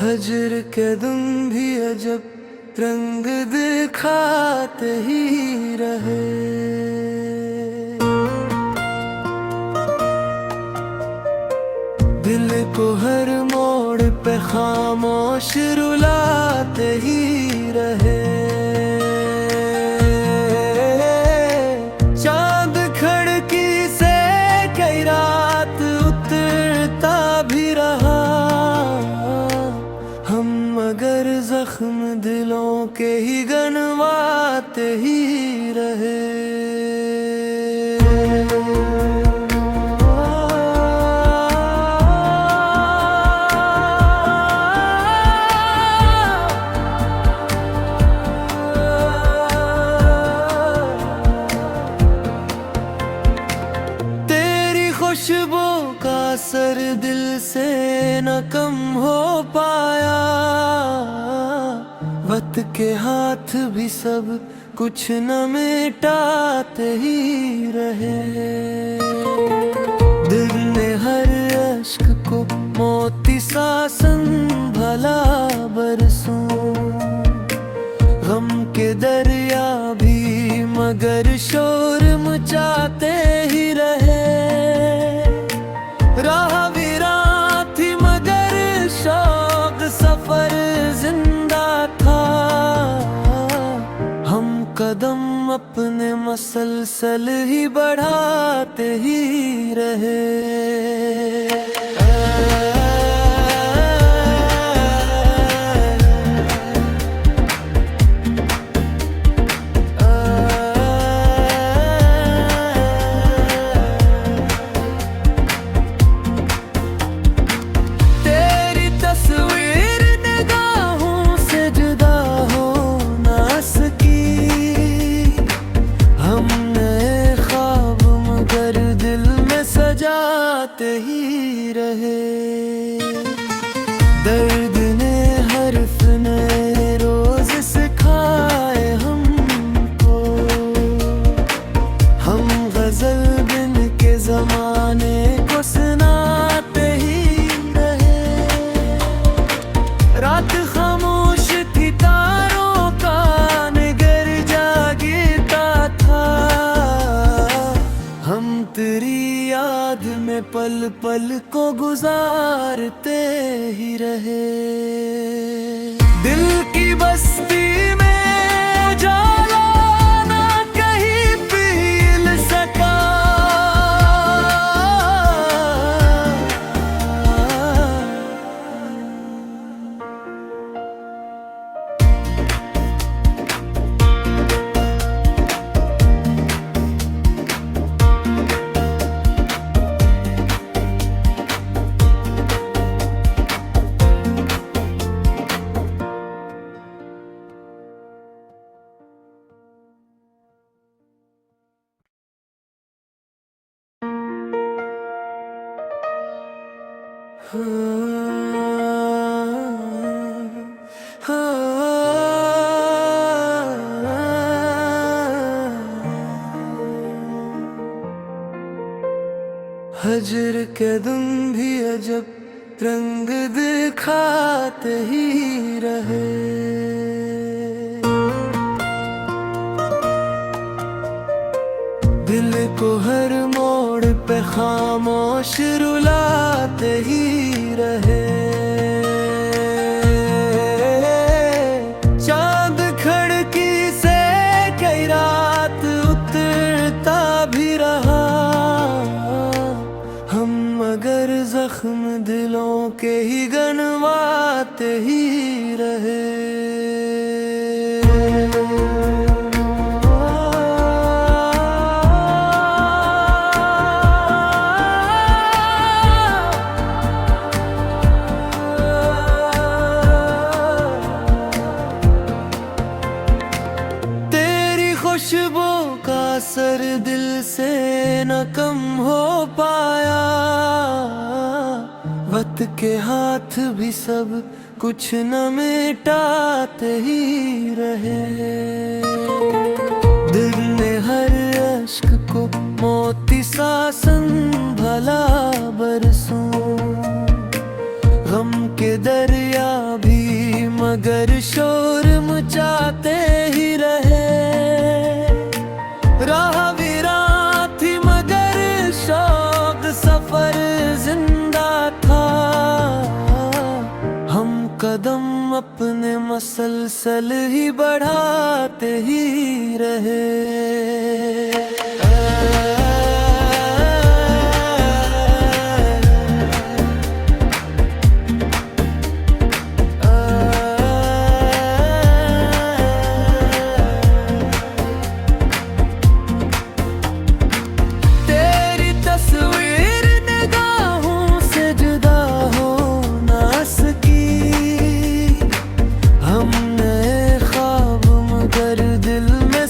हजर के दिन भी अजब रंग दिखाते ही रहे। दिल को हर मोड़ पे खामोश रुलाते ही रहे। चांद खिड़की से कई रात उतरता भी रहा, हम मगर जख्म दिलों के ही गनवाते ही रहे। खुशबू का असर दिल से न कम हो पाया, वक्त के हाथ भी सब कुछ न मिटाते ही रहे। दिल ने हर अश्क को मोती सा संभला बरसों, गम के दरिया भी मगर शोर मचाते ही रहे। राह वीरान थी मगर शौक सफर जिंदा था, हम कदम अपने मसलसल ही बढ़ाते ही रहे। जाते ही रहे। दर्द ने हर्फ ने रोज सिखाए हमको, हम गजल बिन के जमाने को सुनाते ही रहे। रात खामोश थी तारों का निगर जागता था, हम तेरी याद में पल पल को गुजारते ही रहे। दिल की बस्ती में उजाला ना कहीं पील सका, हजर के दिन भी अजब रंग दिखाते ही रहे। दिल को हर मोड़ पे खामोश रुलाते ही रहे। चांद खिड़की से कई रात उतरता भी रहा, हम मगर जख्म दिलों के ही गनवाते ही रहे। खुशबू का असर दिल से न कम हो पाया, वक्त के हाथ भी सब कुछ न मिटाते ही रहे। दिल ने हर अश्क को मोती सा संभला बरसों, गम के दरिया भी मगर शोर मचाते ही रहे। राह वीरां थी मगर शौक सफर जिंदा था, हम कदम अपने मसलसल ही बढ़ाते ही रहे।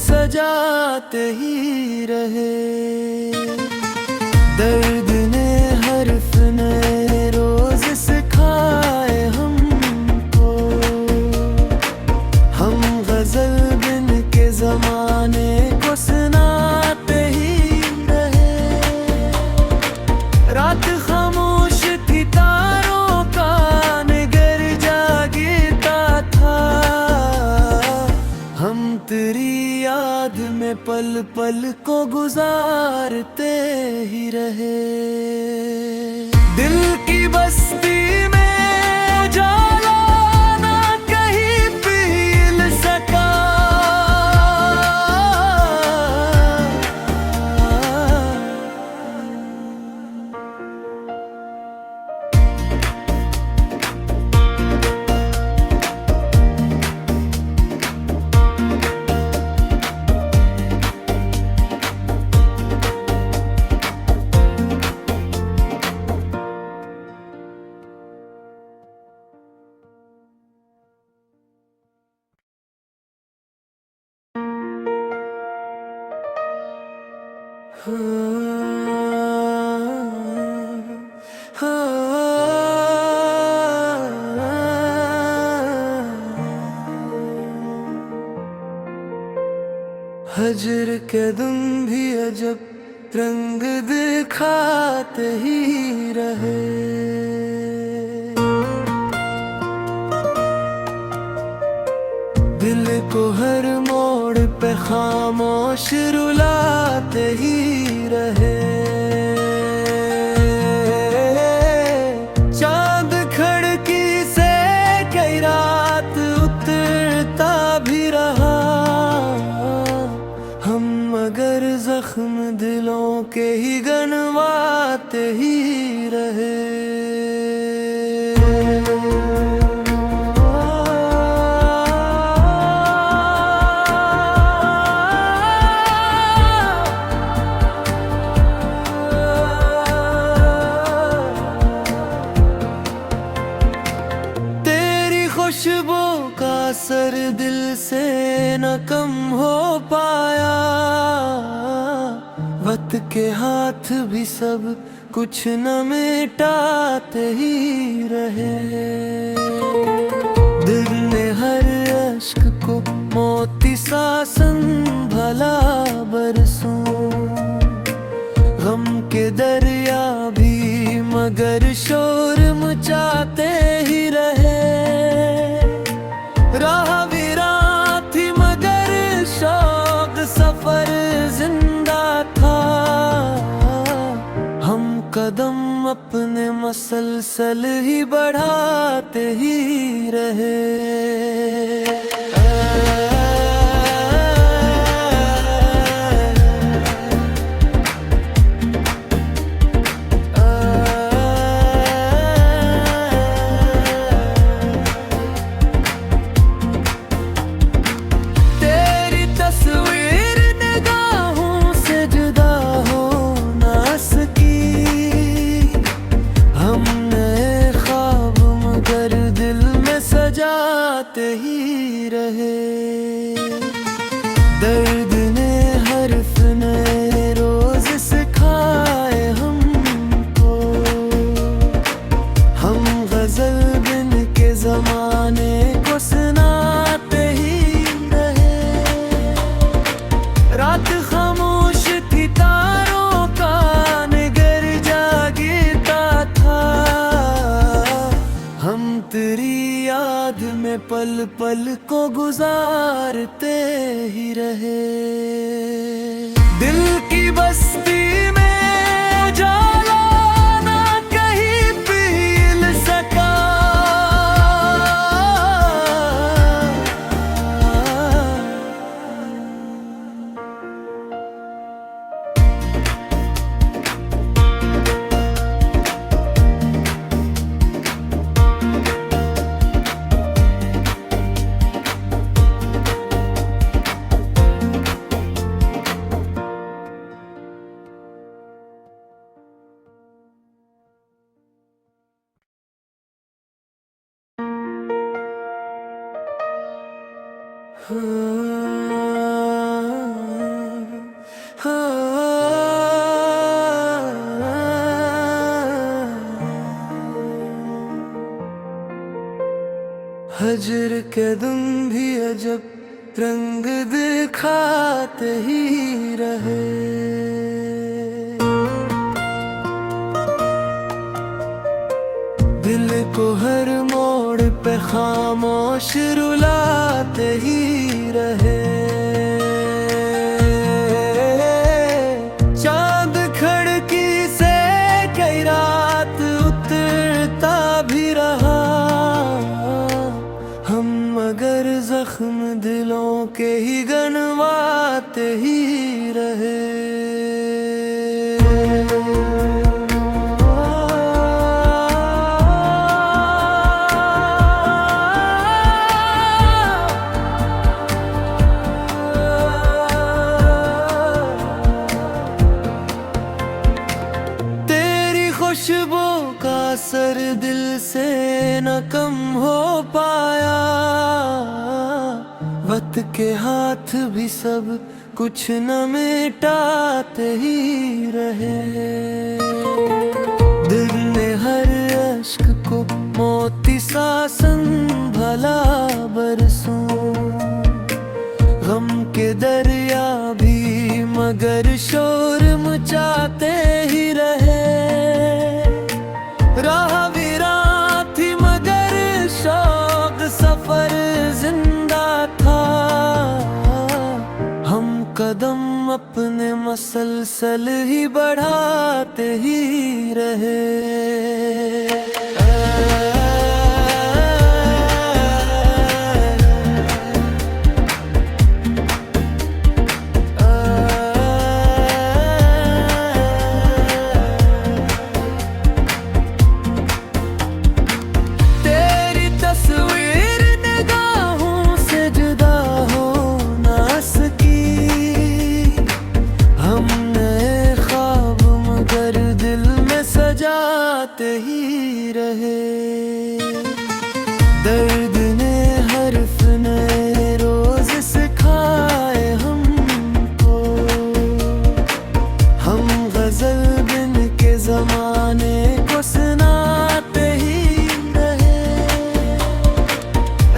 सजाते ही रहे। दर्द ने हर्फ ने रोज सिखाए हमको, हम गजल बिन के जमाने को सुनाते ही रहे। रात खामोश थी तारों का निगर जागता था, हम तेरी याद में पल पल को गुजारते ही रहे। दिल की बस्ती में उजाला ना कहीं पील सका, हजर के दिन भी अजब रंग दिखाते ही रहे। दिल को हर मोड़ पे खामोश रुलाते ही रहे। चांद खिड़की से कई रात उतरता भी रहा, हम मगर जख्म दिलों के ही गनवाते ही रहे। खुशबू का असर दिल से न कम हो पाया, वक्त के हाथ भी सब कुछ न मिटाते ही रहे। दिल ने हर अश्क को मोती सा संभला बरसों, गम के दरिया भी मगर शोर मचाते ही रहे। राह वीरां थी मगर शौक सफर जिंदा था, हम कदम अपने मसलसल ही बढ़ाते ही रहे। सजाते ही रहे। दर्द ने हर्फ ने रोज सिखाए हमको, पल पल को गुजारते ही रहे। दिल की बस्ती में उजाला ना कहीं पील सका, हजर के दिन भी अजब रंग दिखाते ही रहे। दिल को हर मोड़ पे खामोश रुलाते ही रहे। चांद खिड़की से कई रात उतरता भी रहा, हम मगर जख्म दिलों के ही गनवाते ही रहे। खुशबू का असर दिल से न कम हो पाया, वक्त के हाथ भी सब कुछ न मिटाते ही रहे। दिल ने हर अश्क को मोती सा संभला बरसों, गम के दरिया भी मगर शोर मचाते ही रहे। राह वीरान थी मगर शौक सफर जिंदा था, हम कदम अपने मसलसल ही बढ़ाते ही रहे। जाते ही रहे। दर्द ने हर्फ नए रोज सिखाए हमको, हम गजल बिन के जमाने को सुनाते ही रहे।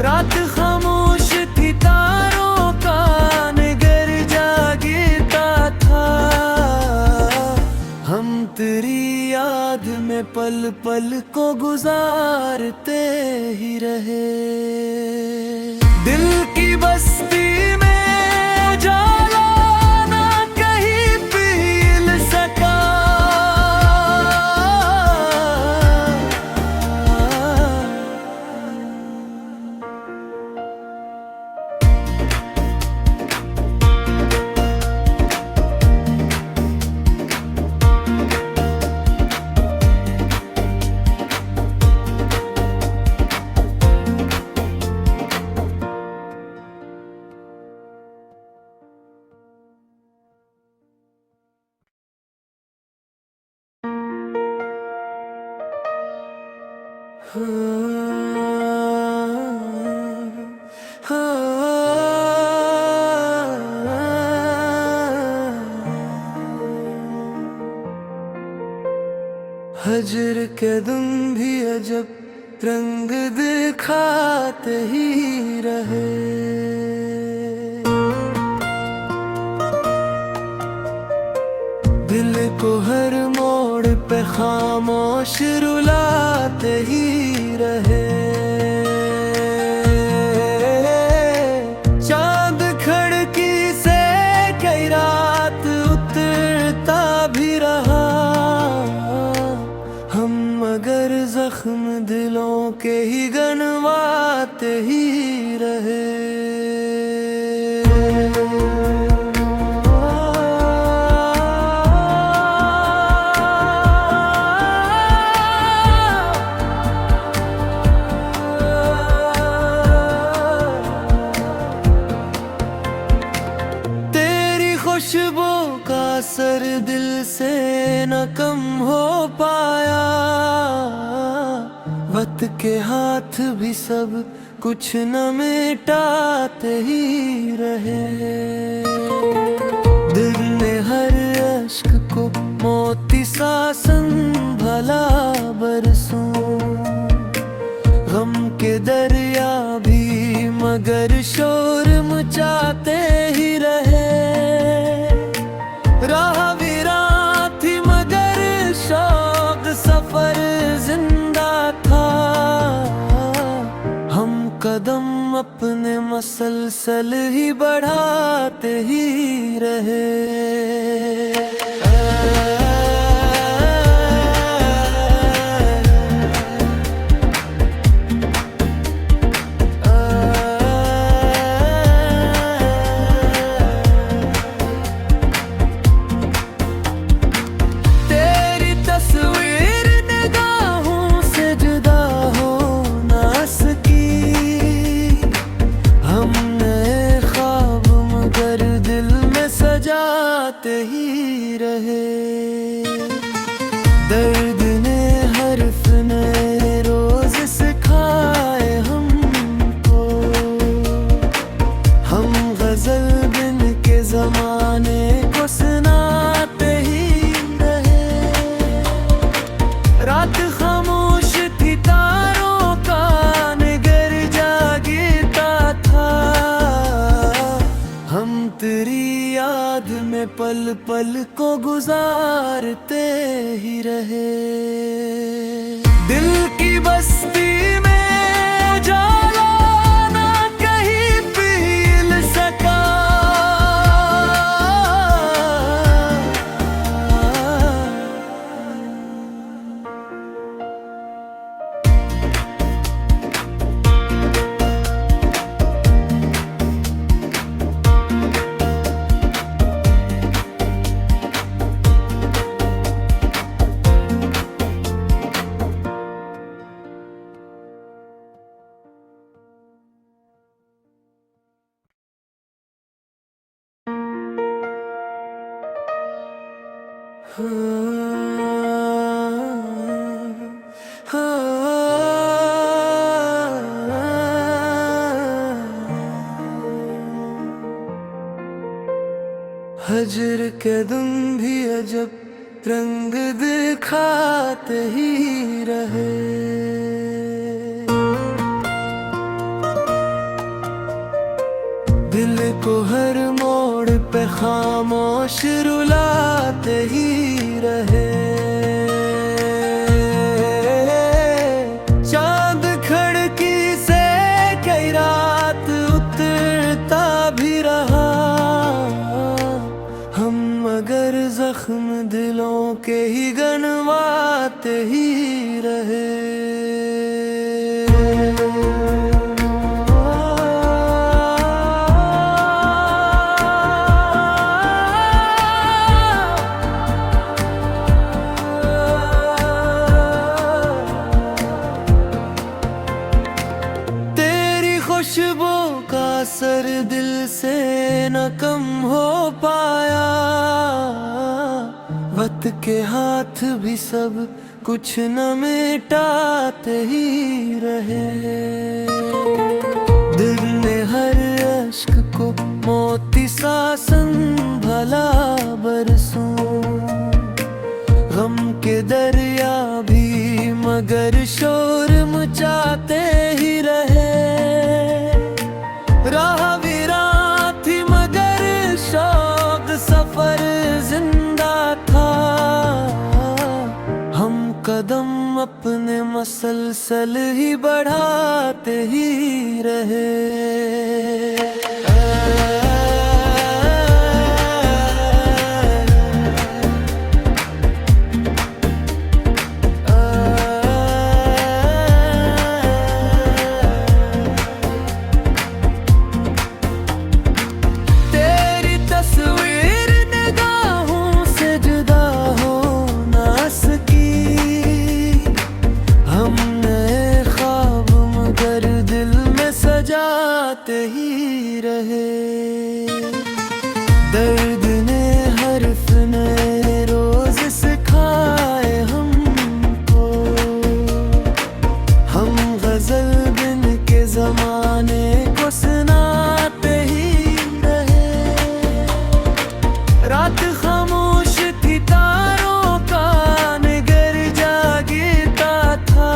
रात खामोश थी तारों का निगर जागता था, हम तेरी याद में पल पल को गुजारते ही रहे। दिल की बस्ती में उजाला ना कहीं पील सका, हजर के दिन भी अजब रंग दिखाते ही रहे। दिल को हर मोड़ पे खामोश रुलाते ही रहे। जख्म दिलों के ही गनवाते ही रहे। खुशबू का असर दिल से न कम हो पाया, वक्त के हाथ भी सब कुछ न मिटाते ही रहे। दिल ने हर अश्क को मोती सा संभला बरसों, गम के दरिया भी मगर शोर मचाते ही रहे। राह वीरान थी मगर शौक सफर जिंदा था, हम कदम अपने मसलसल ही बढ़ाते ही रहे। ही रहे दर्द ने हर्फ ने रोज सिखाए हमको, हम गजल बिन के जमाने को सुनाते ही रहे। रात खामोश थी तारों का निगर जागता था, हम तेरी याद में पल पल को गुजारते ही रहे। दिल की बस्ती में उजाला ना कहीं पील सका, हजर के दिन भी अजब रंग दिखाते ही रहे। दिल को हर मोड़ पे खामोश रुलाते ही रहे। चांद खिड़की से कई रात उतरता भी रहा, हम मगर जख्म दिलों के ही गनवाते ही रहे। खुशबू का असर दिल से न कम हो पाया, वक्त के हाथ भी सब कुछ न मिटाते ही रहे। दिल ने हर अश्क को मोती सा संभला बरसों, गम के दरिया भी मगर शोर मचाते ही रहे। राह वीरान थी मगर शौक सफर जिंदा था, हम कदम अपने मसलसल ही बढ़ाते ही रहे। गाते ही रहे। दर्द ने हर्फ नए रोज सिखाए हमको, हम गजल बिन के जमाने को सुनाते ही रहे। रात खामोश थी, तारों का निगर जागता था,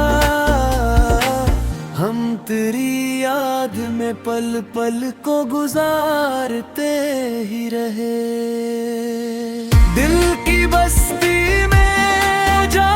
हम तेरी याद में पल पल को गुजारते ही रहे। दिल की बस्ती में जा